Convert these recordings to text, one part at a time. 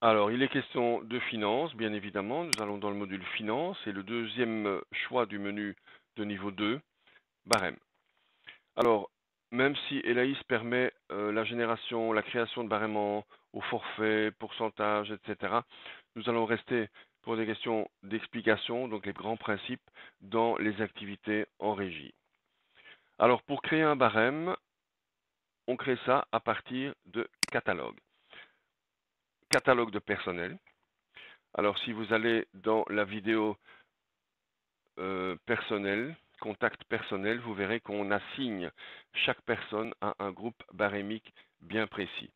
Alors, il est question de finances, bien évidemment. Nous allons dans le module finance et le deuxième choix du menu de niveau 2, barème. Alors, même si Elaïs permet la génération, la création de barèmes au forfait, pourcentage, etc., nous allons rester pour des questions d'explication, donc les grands principes dans les activités en régie. Alors, pour créer un barème, on crée ça à partir de catalogue. Catalogue de personnel. Alors, si vous allez dans la vidéo personnel, contact personnel, vous verrez qu'on assigne chaque personne à un groupe barémique bien précis.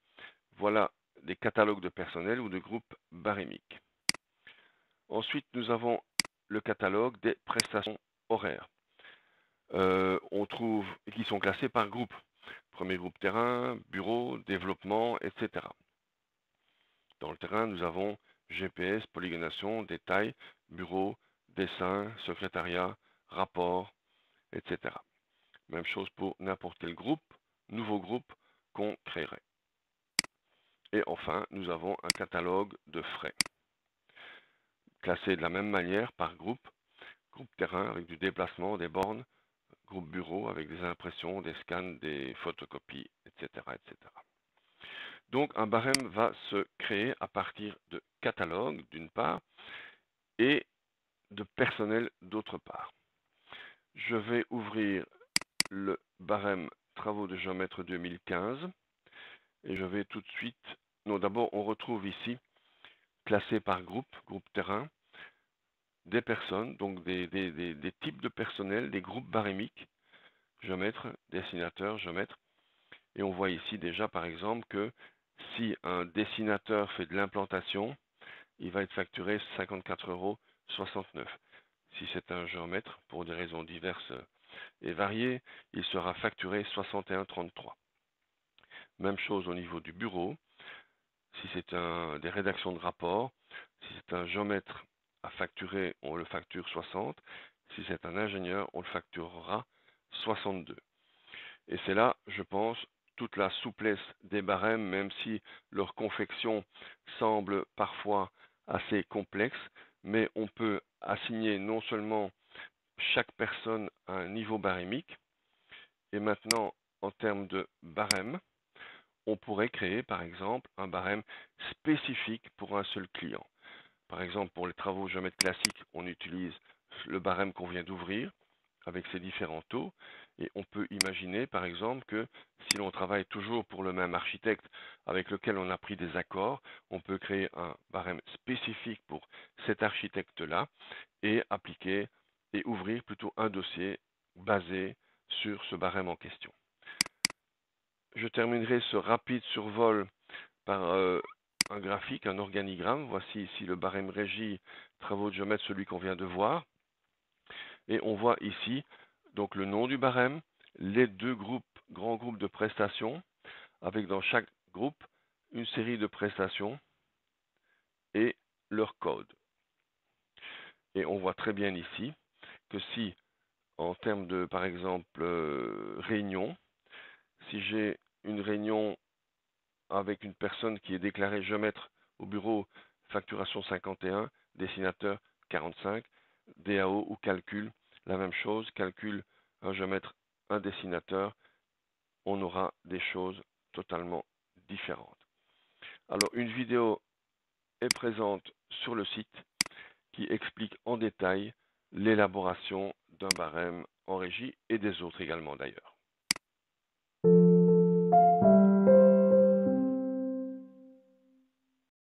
Voilà des catalogues de personnel ou de groupes barémiques. Ensuite, nous avons le catalogue des prestations horaires. On trouve, qui sont classés par groupe. Premier groupe terrain, bureau, développement, etc. Dans le terrain, nous avons GPS, polygonation, détail, bureau, dessin, secrétariat, rapport, etc. Même chose pour n'importe quel groupe, nouveau groupe qu'on créerait. Et enfin, nous avons un catalogue de frais, classé de la même manière par groupe. Groupe terrain avec du déplacement, des bornes, groupe bureau avec des impressions, des scans, des photocopies, etc., etc. Donc un barème va se créer à partir de catalogues d'une part et de personnel d'autre part. Je vais ouvrir le barème travaux de géomètre 2015 et je vais tout de suite, non d'abord on retrouve ici classé par groupe, groupe terrain, des personnes, donc des types de personnel, des groupes barémiques, géomètre, dessinateur, géomètre, et on voit ici déjà par exemple que si un dessinateur fait de l'implantation, il va être facturé 54,69 €. Si c'est un géomètre, pour des raisons diverses et variées, il sera facturé 61,33 €. Même chose au niveau du bureau. Si c'est des rédactions de rapports, si c'est un géomètre à facturer, on le facture 60. Si c'est un ingénieur, on le facturera 62. Et c'est là, je pense, toute la souplesse des barèmes, même si leur confection semble parfois assez complexe, mais on peut assigner non seulement chaque personne à un niveau barémique, et maintenant, en termes de barème, on pourrait créer, par exemple, un barème spécifique pour un seul client. Par exemple, pour les travaux géomètres classiques, on utilise le barème qu'on vient d'ouvrir avec ses différents taux. Et on peut imaginer, par exemple, que si l'on travaille toujours pour le même architecte avec lequel on a pris des accords, on peut créer un barème spécifique pour cet architecte-là et appliquer et ouvrir plutôt un dossier basé sur ce barème en question. Je terminerai ce rapide survol par un graphique, un organigramme. Voici ici le barème régie travaux de géomètre, celui qu'on vient de voir. Et on voit ici donc le nom du barème, les deux grands groupes de prestations, avec dans chaque groupe une série de prestations et leur code. Et on voit très bien ici que si, en termes de, par exemple, réunion, si j'ai une réunion avec une personne qui est déclarée géomètre au bureau, facturation 51, dessinateur 45, DAO ou calcul, la même chose, calcul, un géomètre, un dessinateur, on aura des choses totalement différentes. Alors une vidéo est présente sur le site qui explique en détail l'élaboration d'un barème en régie et des autres également d'ailleurs.